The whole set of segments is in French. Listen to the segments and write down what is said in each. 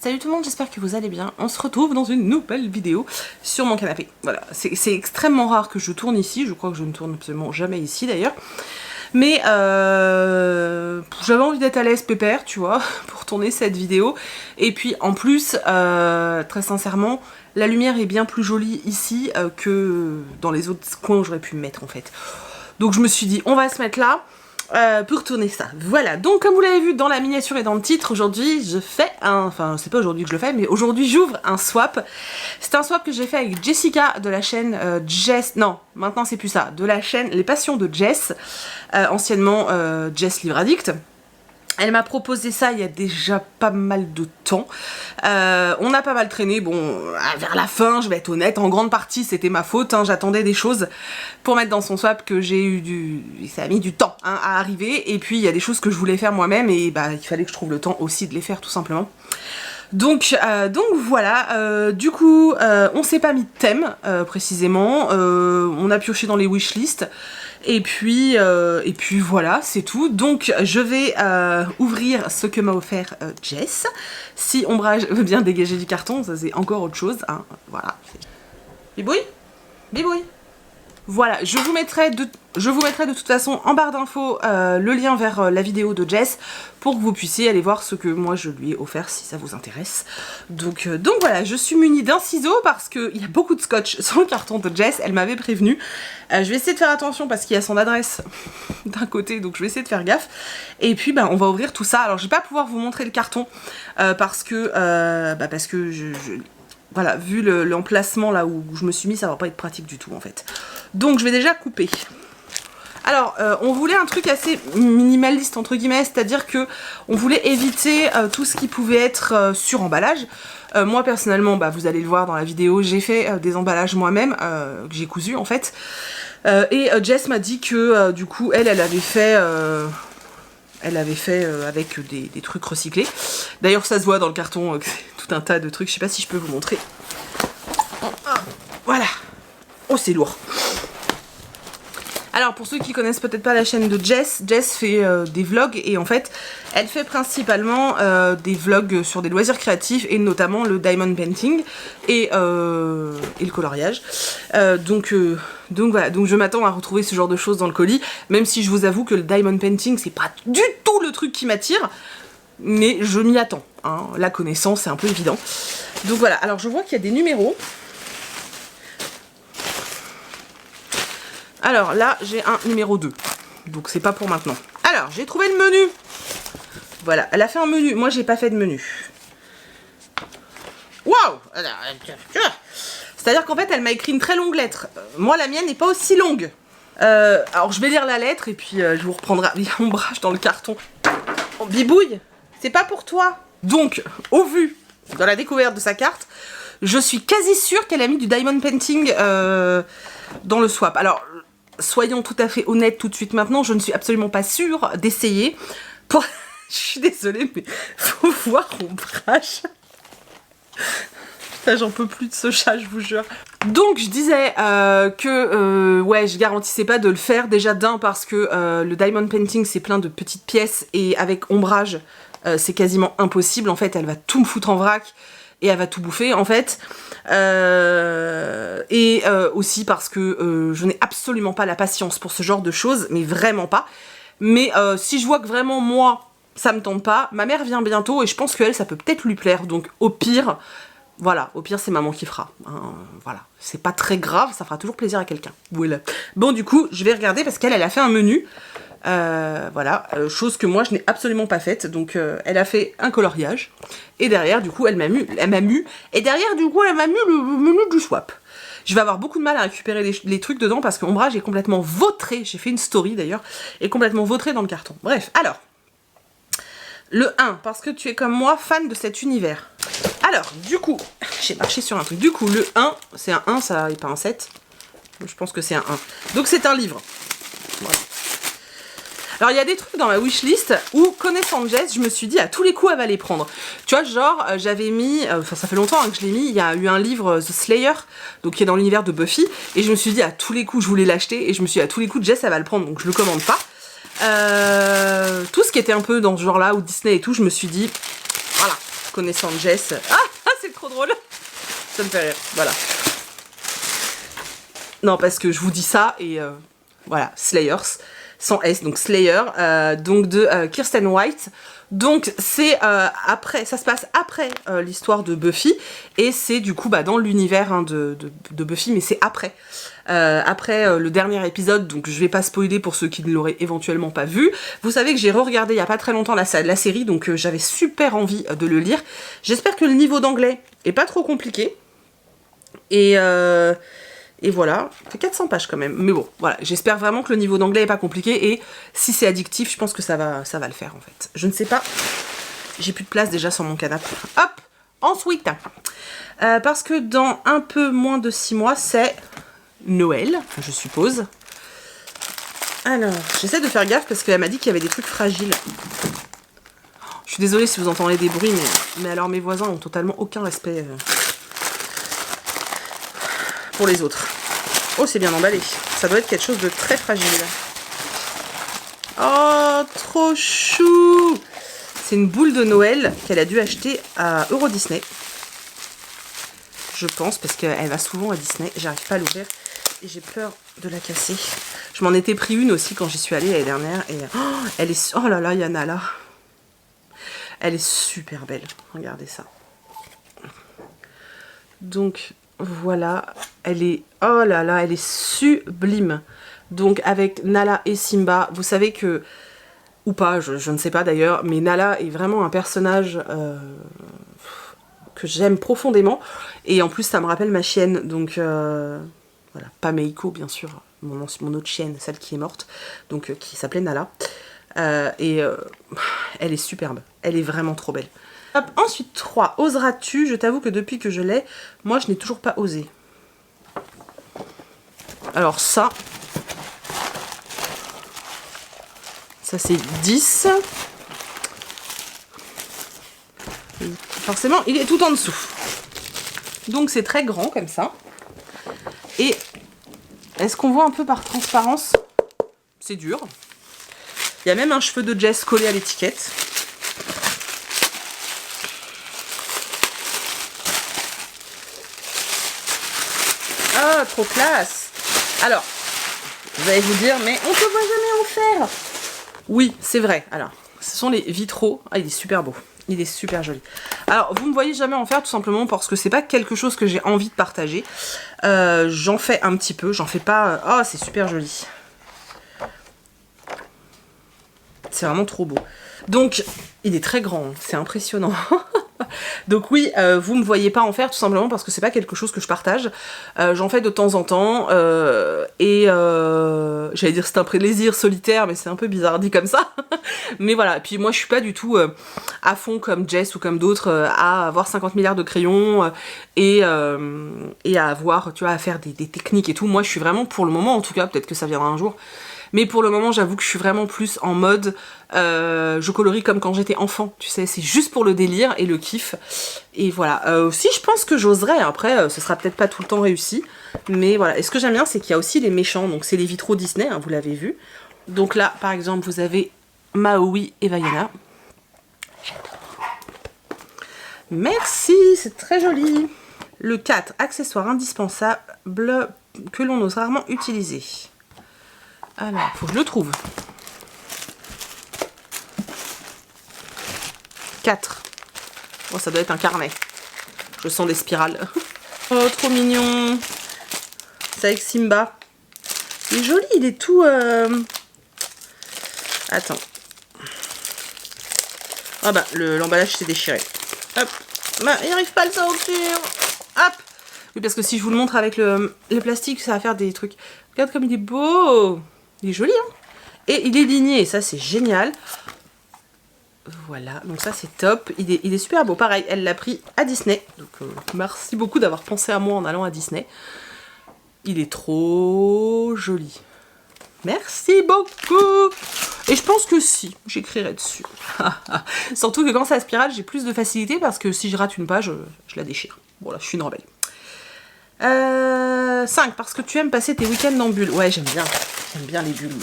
Salut tout le monde, j'espère que vous allez bien. On se retrouve dans une nouvelle vidéo sur mon canapé. Voilà, c'est extrêmement rare que je tourne ici, je crois que je ne tourne absolument jamais ici d'ailleurs. Mais j'avais envie d'être à l'aise pépère, tu vois, pour tourner cette vidéo. Et puis en plus, très sincèrement, la lumière est bien plus jolie ici que dans les autres coins où j'aurais pu me mettre en fait. Donc je me suis dit, on va se mettre là. Pour tourner ça. Voilà, donc comme vous l'avez vu dans la miniature et dans le titre, aujourd'hui je fais un... Enfin, c'est pas aujourd'hui que je le fais, mais aujourd'hui j'ouvre un swap. C'est un swap que j'ai fait avec Jessica de la chaîne Jess... Non, maintenant c'est plus ça. De la chaîne Les Passions de Jess, anciennement Jess Livre Addict. Elle m'a proposé ça il y a déjà pas mal de temps. On a pas mal traîné, bon, vers la fin, je vais être honnête, en grande partie c'était ma faute, hein, j'attendais des choses pour mettre dans son swap que j'ai eu du... Ça a mis du temps hein, à arriver, et puis il y a des choses que je voulais faire moi-même, et bah il fallait que je trouve le temps aussi de les faire tout simplement. Donc voilà, du coup, on s'est pas mis de thème précisément, on a pioché dans les wishlists. Et puis voilà, c'est tout. Donc je vais ouvrir ce que m'a offert Jess. Si Ombrage veut bien dégager du carton, ça c'est encore autre chose. Hein. Voilà. Bibouille ? Bibouille ? Voilà, je vous mettrai de toute façon en barre d'infos le lien vers la vidéo de Jess pour que vous puissiez aller voir ce que moi je lui ai offert si ça vous intéresse. Donc voilà, je suis munie d'un ciseau parce qu'il y a beaucoup de scotch sur le carton de Jess, elle m'avait prévenu. Je vais essayer de faire attention parce qu'il y a son adresse d'un côté, donc je vais essayer de faire gaffe. Et puis on va ouvrir tout ça. Alors je vais pas pouvoir vous montrer le carton parce que voilà, vu l'emplacement là où je me suis mis, ça va pas être pratique du tout en fait. Donc je vais déjà couper. Alors on voulait un truc assez minimaliste entre guillemets, c'est-à-dire que on voulait éviter tout ce qui pouvait être sur emballage. Moi personnellement, vous allez le voir dans la vidéo, j'ai fait des emballages moi-même, que j'ai cousu en fait. Et Jess m'a dit que du coup elle avait fait... avec des trucs recyclés. D'ailleurs ça se voit dans le carton, tout un tas de trucs, je sais pas si je peux vous montrer. Voilà. Oh c'est lourd. Alors pour ceux qui connaissent peut-être pas la chaîne de Jess, Jess fait des vlogs et en fait elle fait principalement des vlogs sur des loisirs créatifs et notamment le diamond painting et le coloriage. Donc voilà, donc je m'attends à retrouver ce genre de choses dans le colis, même si je vous avoue que le diamond painting c'est pas du tout le truc qui m'attire, mais je m'y attends, hein. La connaissance c'est un peu évident. Donc voilà, alors je vois qu'il y a des numéros. Alors là, j'ai un numéro 2, donc c'est pas pour maintenant. Alors, j'ai trouvé le menu. Voilà, elle a fait un menu, moi j'ai pas fait de menu. Waouh! C'est-à-dire qu'en fait, elle m'a écrit une très longue lettre. Moi, la mienne n'est pas aussi longue. Alors, je vais lire la lettre et puis je vous reprendrai. Il y a Ombrage dans le carton. Oh, Bibouille, c'est pas pour toi. Donc, au vu de la découverte de sa carte, je suis quasi sûre qu'elle a mis du diamond painting dans le swap. Alors, soyons tout à fait honnêtes tout de suite maintenant, je ne suis absolument pas sûre d'essayer. Pour... je suis désolée, mais faut voir Ombrage. Putain, j'en peux plus de ce chat, je vous jure. Donc, je disais que ouais, je garantissais pas de le faire. Déjà d'un, parce que le diamond painting, c'est plein de petites pièces. Et avec Ombrage, c'est quasiment impossible. En fait, elle va tout me foutre en vrac. Et elle va tout bouffer en fait. Aussi parce que je n'ai absolument pas la patience pour ce genre de choses, mais vraiment pas. Mais si je vois que vraiment moi, ça me tente pas, ma mère vient bientôt et je pense qu'elle, ça peut peut-être lui plaire. Donc au pire, voilà, au pire c'est maman qui fera. Hein, voilà, c'est pas très grave, ça fera toujours plaisir à quelqu'un. Voilà. Bon du coup, je vais regarder parce qu'elle a fait un menu. Voilà, chose que moi je n'ai absolument pas faite. Donc elle a fait un coloriage et derrière du coup elle m'a mis et derrière du coup elle m'a mis le menu du swap. Je vais avoir beaucoup de mal à récupérer les trucs dedans parce que Ombrage est complètement vautré, j'ai fait une story d'ailleurs, est complètement vautré dans le carton. Bref, alors le 1, parce que tu es comme moi fan de cet univers. Alors du coup, j'ai marché sur un truc, du coup le 1, c'est un 1, ça n'est pas un 7. Je pense que c'est un 1. Donc c'est un livre. Voilà. Alors il y a des trucs dans ma wishlist où, connaissant Jess, je me suis dit à tous les coups elle va les prendre. Tu vois, genre j'avais mis, enfin ça fait longtemps hein, que je l'ai mis, il y a eu un livre The Slayer, donc qui est dans l'univers de Buffy, et je me suis dit à tous les coups je voulais l'acheter, et je me suis dit à tous les coups Jess elle va le prendre, donc je le commande pas. Tout ce qui était un peu dans ce genre là, ou Disney et tout, je me suis dit, voilà, connaissant Jess. Ah, c'est trop drôle. Ça me fait rire, voilà. Non, parce que je vous dis ça et voilà, Slayers, sans S, donc Slayer, donc de Kirsten White. Donc c'est après, ça se passe après l'histoire de Buffy et c'est du coup dans l'univers hein, de Buffy, mais c'est après. Après le dernier épisode, donc je vais pas spoiler pour ceux qui ne l'auraient éventuellement pas vu. Vous savez que j'ai re-regardé il y a pas très longtemps la série, donc j'avais super envie de le lire. J'espère que le niveau d'anglais est pas trop compliqué. Et voilà, ça fait 400 pages quand même. Mais bon, voilà, j'espère vraiment que le niveau d'anglais est pas compliqué. Et si c'est addictif, je pense que ça va le faire en fait. Je ne sais pas. J'ai plus de place déjà sur mon canapé. Hop, ensuite. Parce que dans un peu moins de 6 mois, c'est Noël, je suppose. Alors, j'essaie de faire gaffe parce qu'elle m'a dit qu'il y avait des trucs fragiles. Je suis désolée si vous entendez des bruits, mais alors mes voisins ont totalement aucun respect... pour les autres. Oh, c'est bien emballé. Ça doit être quelque chose de très fragile. Oh, trop chou! C'est une boule de Noël qu'elle a dû acheter à Euro Disney. Je pense, parce qu'elle va souvent à Disney. J'arrive pas à l'ouvrir et j'ai peur de la casser. Je m'en étais pris une aussi quand j'y suis allée l'année dernière. Et elle est... Oh là là, Yana là. Elle est super belle. Regardez ça. Donc... Voilà, elle est, oh là là, elle est sublime. Donc avec Nala et Simba, vous savez que, ou pas, je ne sais pas d'ailleurs, mais Nala est vraiment un personnage que j'aime profondément. Et en plus ça me rappelle ma chienne, donc voilà, pas Meiko bien sûr, mon autre chienne, celle qui est morte, donc qui s'appelait Nala. Elle est superbe, elle est vraiment trop belle. Hop, ensuite 3, oseras-tu? Je t'avoue que depuis que je l'ai, moi je n'ai toujours pas osé. Alors ça c'est 10. Forcément, il est tout en dessous. Donc c'est très grand comme ça. Et est-ce qu'on voit un peu par transparence? C'est dur. Il y a même un cheveu de Jess collé à l'étiquette. Ah, trop classe! Alors, vous allez vous dire, mais on ne te voit jamais en faire! Oui, c'est vrai. Alors, ce sont les vitraux. Ah, il est super beau. Il est super joli. Alors, vous ne me voyez jamais en faire tout simplement parce que c'est pas quelque chose que j'ai envie de partager. J'en fais un petit peu, j'en fais pas... Oh, c'est super joli. C'est vraiment trop beau. Donc, il est très grand, c'est impressionnant. Donc oui, vous ne me voyez pas en faire tout simplement parce que c'est pas quelque chose que je partage. J'en fais de temps en temps j'allais dire c'est un plaisir solitaire, mais c'est un peu bizarre dit comme ça. Mais voilà, puis moi je suis pas du tout à fond comme Jess ou comme d'autres à avoir 50 milliards de crayons et à avoir, tu vois, à faire des techniques et tout. Moi je suis vraiment, pour le moment en tout cas, peut-être que ça viendra un jour, mais pour le moment, j'avoue que je suis vraiment plus en mode je colorie comme quand j'étais enfant, tu sais, c'est juste pour le délire et le kiff. Et voilà, aussi je pense que j'oserais, après ce sera peut-être pas tout le temps réussi, mais voilà. Et ce que j'aime bien, c'est qu'il y a aussi les méchants, donc c'est les vitraux Disney, hein, vous l'avez vu. Donc là, par exemple, vous avez Maui et Vaiana. Merci, c'est très joli. Le 4, accessoire indispensable que l'on ose rarement utiliser. Alors, faut que je le trouve. 4. Bon, ça doit être un carnet. Je sens des spirales. Oh, trop mignon. C'est avec Simba. Il est joli, il est tout... Attends. Ah bah, l'emballage s'est déchiré. Hop. Bah, il n'arrive pas à le sortir. Hop. Oui, parce que si je vous le montre avec le plastique, ça va faire des trucs. Regarde comme il est beau. Il est joli, hein. Et il est ligné, et ça c'est génial. Voilà, donc ça c'est top. Il est super beau. Pareil, elle l'a pris à Disney. Donc merci beaucoup d'avoir pensé à moi en allant à Disney. Il est trop joli. Merci beaucoup. Et je pense que si, j'écrirai dessus. Surtout que quand c'est à spirale, j'ai plus de facilité parce que si je rate une page, je la déchire. Bon là, je suis une rebelle. 5, parce que tu aimes passer tes week-ends en bulle. Ouais, j'aime bien les bulles.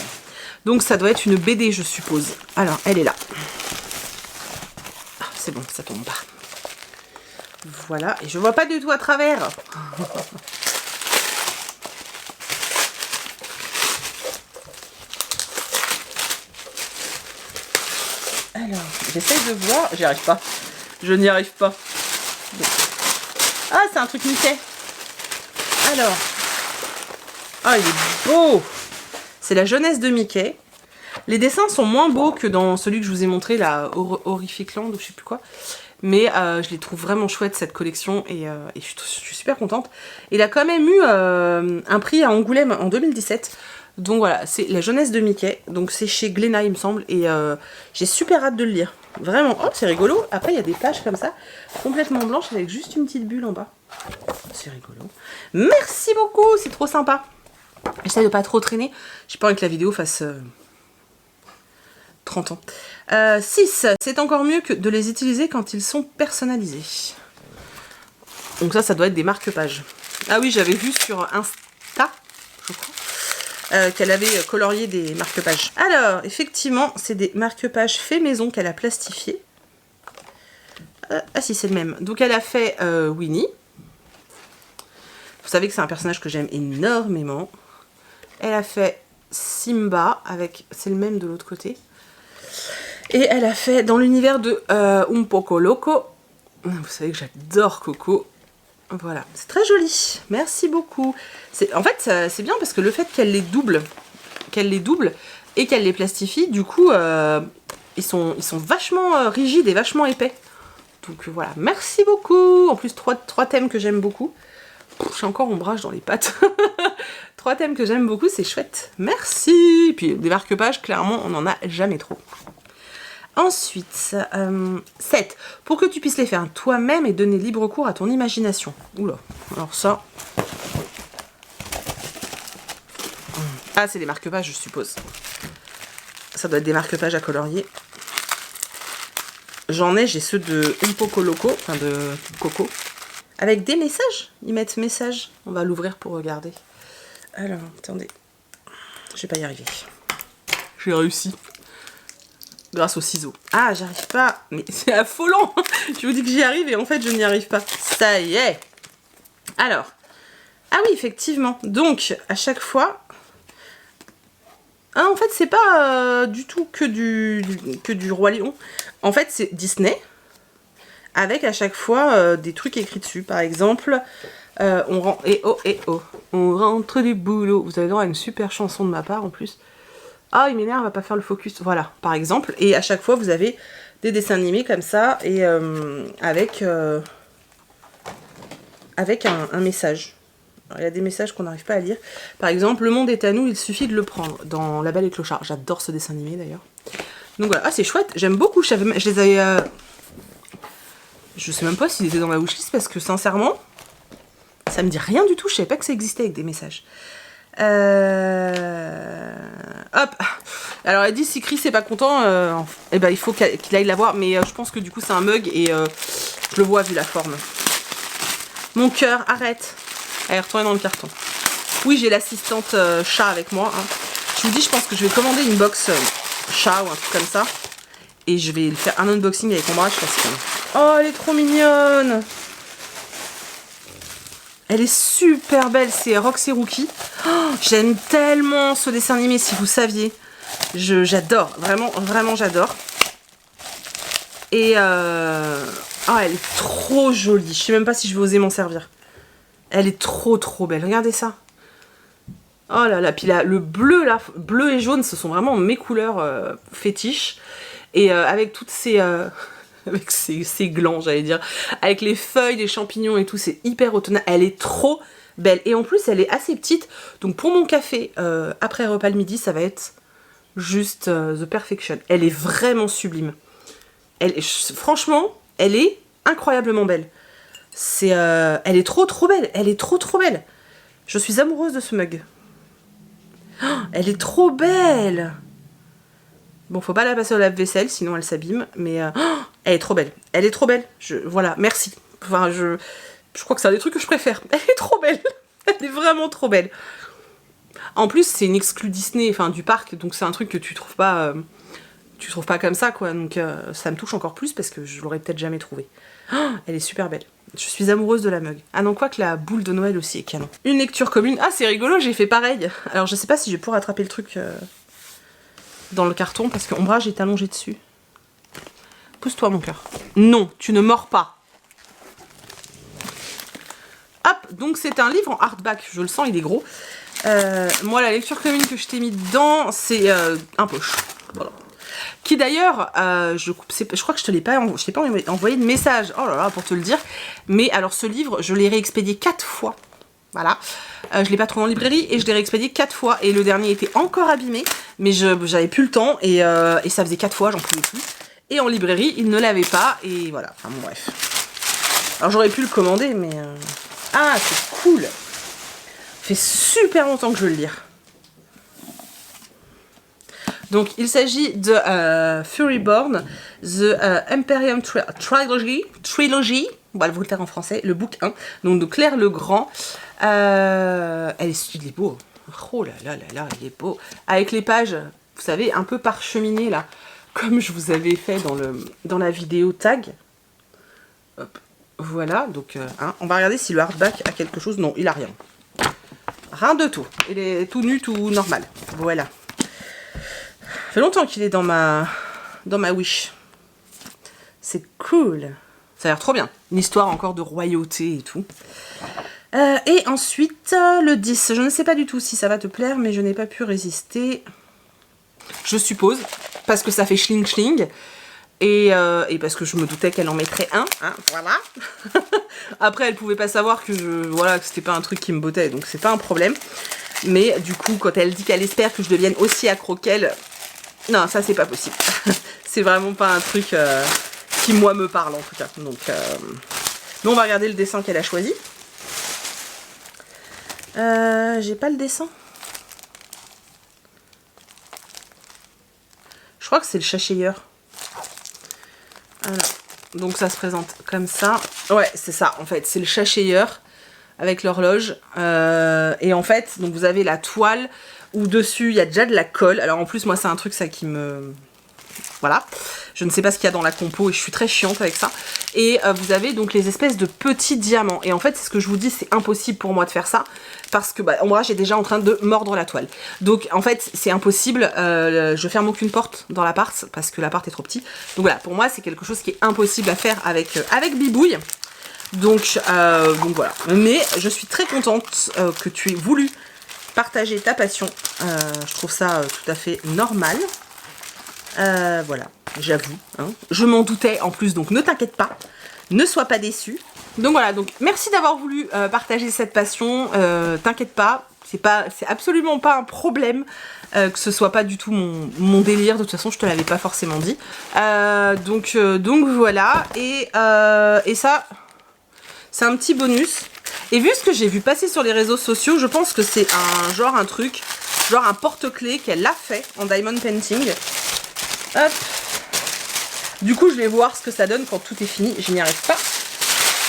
Donc ça doit être une BD, je suppose. Alors, elle est là. Ah, c'est bon, ça tombe pas. Voilà, et je vois pas du tout à travers. Alors, j'essaye de voir, j'y arrive pas. Je n'y arrive pas. Bon. Ah, c'est un truc Mickey. Alors. Ah, il est beau. C'est la jeunesse de Mickey. Les dessins sont moins beaux que dans celui que je vous ai montré, la Horrific Land, ou je sais plus quoi. Mais je les trouve vraiment chouettes, cette collection, et je suis super contente. Il a quand même eu un prix à Angoulême en 2017. Donc voilà, c'est la jeunesse de Mickey. Donc c'est chez Glénat, il me semble, et j'ai super hâte de le lire. Vraiment, oh, c'est rigolo. Après, il y a des pages comme ça, complètement blanches, avec juste une petite bulle en bas. C'est rigolo. Merci beaucoup, c'est trop sympa. J'essaie de pas trop traîner. J'ai pas envie que la vidéo fasse 30 ans. 6. C'est encore mieux que de les utiliser quand ils sont personnalisés. Donc ça doit être des marque-pages. Ah oui, j'avais vu sur Insta, je crois, qu'elle avait colorié des marque-pages. Alors, effectivement, c'est des marque-pages fait maison qu'elle a plastifié. Ah si, c'est le même. Donc elle a fait Winnie. Vous savez que c'est un personnage que j'aime énormément. Elle a fait Simba, avec, c'est le même de l'autre côté. Et elle a fait dans l'univers de Un Poco Loco. Vous savez que j'adore Coco. Voilà, c'est très joli. Merci beaucoup. En fait, c'est bien parce que le fait qu'elle les double et qu'elle les plastifie, du coup, ils sont vachement rigides et vachement épais. Donc voilà, merci beaucoup. En plus, trois thèmes que j'aime beaucoup. J'ai encore ombrage dans les pattes. 3 thèmes que j'aime beaucoup, c'est chouette. Merci. Et puis des marque-pages, clairement, on n'en a jamais trop. Ensuite, 7. Pour que tu puisses les faire toi-même et donner libre cours à ton imagination. Oula, alors ça... Ah, c'est des marque-pages, je suppose. Ça doit être des marque-pages à colorier. J'en ai, j'ai ceux de Un Poco Loco, enfin de Coco. Avec des messages. Ils mettent messages. On va l'ouvrir pour regarder. Alors, attendez. Je vais pas y arriver. J'ai réussi. Grâce aux ciseaux. Ah, j'arrive pas. Mais c'est affolant. Je vous dis que j'y arrive et en fait, je n'y arrive pas. Ça y est. Alors. Ah oui, effectivement. Donc, à chaque fois... Ah, en fait, c'est pas du tout que du Roi Lion. En fait, c'est Disney. Avec à chaque fois des trucs écrits dessus. Par exemple, on rentre... On rentre du boulot. Vous avez droit à une super chanson de ma part en plus. Ah, il m'énerve, va pas faire le focus. Voilà, par exemple. Et à chaque fois, vous avez des dessins animés comme ça. Et avec un message. Alors, il y a des messages qu'on n'arrive pas à lire. Par exemple, le monde est à nous, il suffit de le prendre. Dans La Belle et le Clochard. J'adore ce dessin animé d'ailleurs. Donc voilà, ah, c'est chouette. J'aime beaucoup. Je les avais... Je sais même pas s'ils étaient dans ma wishlist parce que sincèrement, ça me dit rien du tout. Je savais pas que ça existait avec des messages. Hop. Alors elle dit si Chris est pas content, eh ben il faut qu'il aille la voir. Mais je pense que du coup c'est un mug et je le vois vu la forme. Mon cœur, arrête. Allez, retournez dans le carton. Oui, j'ai l'assistante chat avec moi. Hein. Je vous dis, je pense que je vais commander une box chat ou un truc comme ça. Et je vais faire un unboxing avec ombrage parce que... Oh, elle est trop mignonne. Elle est super belle, c'est Roxy Rookie. Oh, j'aime tellement ce dessin animé, si vous saviez. J'adore, vraiment, vraiment j'adore. Et oh, elle est trop jolie. Je sais même pas si je vais oser m'en servir. Elle est trop trop belle, regardez ça. Oh là là, puis là, le bleu là, bleu et jaune, ce sont vraiment mes couleurs fétiches. Et avec toutes ces... avec ses glands, j'allais dire, avec les feuilles, les champignons et tout, c'est hyper automnal. Elle est trop belle. Et en plus, elle est assez petite. Donc pour mon café, après repas le midi, ça va être juste the perfection. Elle est vraiment sublime. Franchement, elle est incroyablement belle. Elle est trop trop belle. Elle est trop trop belle. Je suis amoureuse de ce mug. Oh, elle est trop belle. Bon, faut pas la passer au lave-vaisselle, sinon elle s'abîme. Mais elle est trop belle. Elle est trop belle. Voilà, merci. Enfin, je crois que c'est un des trucs que je préfère. Elle est trop belle. Elle est vraiment trop belle. En plus, c'est une exclue Disney, enfin du parc. Donc c'est un truc que tu trouves pas comme ça, quoi. Donc ça me touche encore plus parce que je l'aurais peut-être jamais trouvé. Oh, elle est super belle. Je suis amoureuse de la mug. Ah non, quoi que la boule de Noël aussi est canon. Une lecture commune. Ah, c'est rigolo, j'ai fait pareil. Alors, je sais pas si je vais pouvoir attraper le truc dans le carton, parce que Ombrage est allongé dessus. Pousse-toi, mon cœur. Non, tu ne mords pas. Hop, donc c'est un livre en hardback. Je le sens, il est gros. Moi, la lecture commune que je t'ai mis dedans, c'est un poche. Voilà. Qui d'ailleurs, je crois que je t'ai pas envoyé de message, oh là là, pour te le dire. Mais alors ce livre, je l'ai réexpédié 4 fois. Voilà. Je l'ai pas trouvé en librairie et je l'ai réexpédié 4 fois. Et le dernier était encore abîmé, mais j'avais plus le temps et ça faisait 4 fois, j'en pouvais plus. Et en librairie, il ne l'avait pas et voilà. Enfin bon, bref. Alors j'aurais pu le commander, mais... Ah, c'est cool. Ça fait super longtemps que je veux le lire. Donc, il s'agit de Furyborn, The Imperium Trilogy, on va vous le faire en français, le book 1, donc de Claire Legrand. Il est beau. Oh là là là là, il est beau. Avec les pages, vous savez, un peu parcheminées là, comme je vous avais fait dans la vidéo tag. Hop, voilà, donc on va regarder si le hardback a quelque chose. Non, il a rien. Rien de tout. Il est tout nu, tout normal. Voilà. Ça fait longtemps qu'il est dans ma Wish. C'est cool. Ça a l'air trop bien. Une histoire encore de royauté et tout. Et ensuite, le 10. Je ne sais pas du tout si ça va te plaire, mais je n'ai pas pu résister. Je suppose. Parce que ça fait schling schling. Et parce que je me doutais qu'elle en mettrait un. Hein, voilà. Après, elle pouvait pas savoir que que c'était pas un truc qui me bottait. Donc, c'est pas un problème. Mais du coup, quand elle dit qu'elle espère que je devienne aussi accro qu'elle... Non, ça c'est pas possible. C'est vraiment pas un truc qui moi me parle en tout cas. Donc, nous on va regarder le dessin qu'elle a choisi. J'ai pas le dessin. Je crois que c'est le chachayeur. Voilà. Donc ça se présente comme ça. Ouais, c'est ça en fait. C'est le chachayeur avec l'horloge. Et en fait, donc vous avez la toile où dessus il y a déjà de la colle. Alors en plus moi c'est un truc ça qui me... Voilà. Je ne sais pas ce qu'il y a dans la compo et je suis très chiante avec ça. Et vous avez donc les espèces de petits diamants. Et en fait c'est ce que je vous dis, c'est impossible pour moi de faire ça. Parce que moi j'ai déjà en train de mordre la toile. Donc en fait c'est impossible. Je ferme aucune porte dans l'appart parce que l'appart est trop petit. Donc voilà, pour moi c'est quelque chose qui est impossible à faire avec Bibouille. Donc voilà. Mais je suis très contente que tu aies voulu partager ta passion. Je trouve ça tout à fait normal. Voilà, j'avoue. Hein. Je m'en doutais en plus, donc ne t'inquiète pas. Ne sois pas déçu. Donc voilà, donc merci d'avoir voulu partager cette passion. T'inquiète pas, c'est absolument pas un problème que ce soit pas du tout mon délire. De toute façon, je te l'avais pas forcément dit. Donc voilà. Et ça, c'est un petit bonus. Et vu ce que j'ai vu passer sur les réseaux sociaux, je pense que c'est un truc, genre un porte-clés qu'elle a fait en diamond painting. Hop. Du coup, je vais voir ce que ça donne quand tout est fini. Je n'y arrive pas,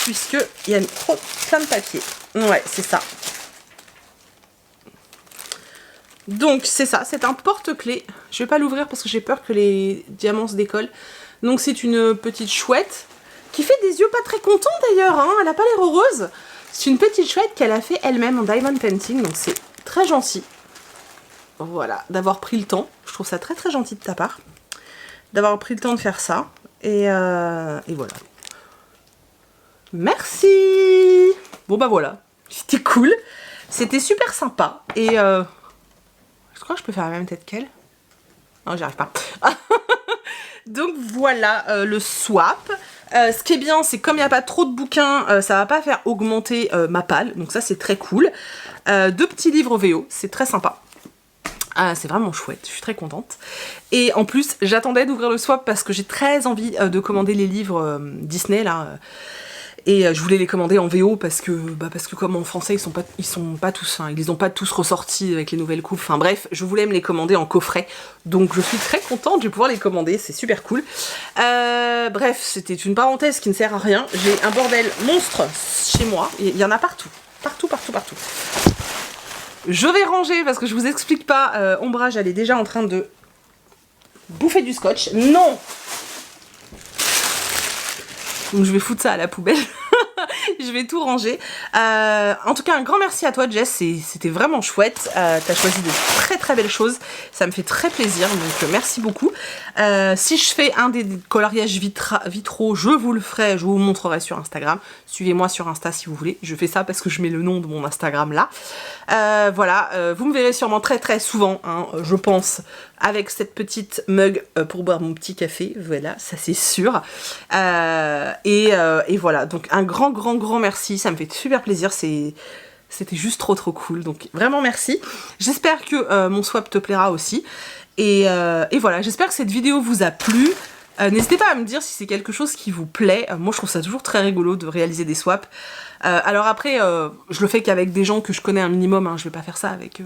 puisque il y a plein de papier. Ouais, c'est ça. Donc, c'est ça. C'est un porte-clés. Je vais pas l'ouvrir parce que j'ai peur que les diamants se décollent. Donc, c'est une petite chouette qui fait des yeux pas très contents d'ailleurs. Hein. Elle a pas l'air heureuse. C'est une petite chouette qu'elle a fait elle-même en diamond painting. Donc, c'est très gentil. Voilà, d'avoir pris le temps. Je trouve ça très très gentil de ta part. D'avoir pris le temps de faire ça. Et voilà. Merci. Bon bah voilà. C'était cool. C'était super sympa. Et je crois que je peux faire la même tête qu'elle. Non, j'y arrive pas. Donc voilà le swap. Ce qui est bien, c'est comme il n'y a pas trop de bouquins, ça va pas faire augmenter ma palle. Donc ça, c'est très cool. 2 petits livres VO, c'est très sympa. C'est vraiment chouette, je suis très contente. Et en plus, j'attendais d'ouvrir le swap parce que j'ai très envie de commander les livres Disney là. Et je voulais les commander en VO parce que comme en français ils sont pas tous, hein, ils les ont pas tous ressortis avec les nouvelles coupes. Enfin bref, je voulais me les commander en coffret. Donc je suis très contente, je vais pouvoir les commander, c'est super cool. Bref, c'était une parenthèse qui ne sert à rien. J'ai un bordel monstre chez moi, il y en a partout. Partout. Je vais ranger parce que je vous explique pas, Ombrage elle est déjà en train de bouffer du scotch. Non. Donc je vais foutre ça à la poubelle. Je vais tout ranger. En tout cas, un grand merci à toi, Jess. C'était vraiment chouette. T'as choisi de très très belles choses. Ça me fait très plaisir. Donc, merci beaucoup. Si je fais un des coloriages vitraux, je vous le ferai. Je vous montrerai sur Instagram. Suivez-moi sur Insta si vous voulez. Je fais ça parce que je mets le nom de mon Instagram là. Voilà. Vous me verrez sûrement très très souvent, hein, je pense, avec cette petite mug pour boire mon petit café. Voilà, ça c'est sûr. Et voilà, donc un grand merci, ça me fait super plaisir, c'était juste trop cool, donc vraiment merci. J'espère que mon swap te plaira aussi, et voilà, j'espère que cette vidéo vous a plu. N'hésitez pas à me dire si c'est quelque chose qui vous plaît. Moi je trouve ça toujours très rigolo de réaliser des swaps. Alors après, je le fais qu'avec des gens que je connais un minimum, hein, je vais pas faire ça avec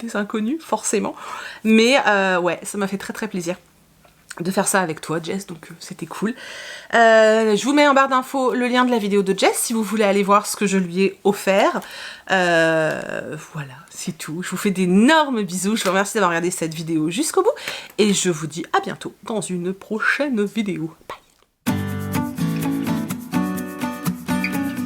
des inconnus, forcément. Mais ouais, ça m'a fait très plaisir de faire ça avec toi, Jess, donc c'était cool. Je vous mets en barre d'infos le lien de la vidéo de Jess si vous voulez aller voir ce que je lui ai offert. Voilà, c'est tout. Je vous fais d'énormes bisous. Je vous remercie d'avoir regardé cette vidéo jusqu'au bout et je vous dis à bientôt dans une prochaine vidéo. Bye.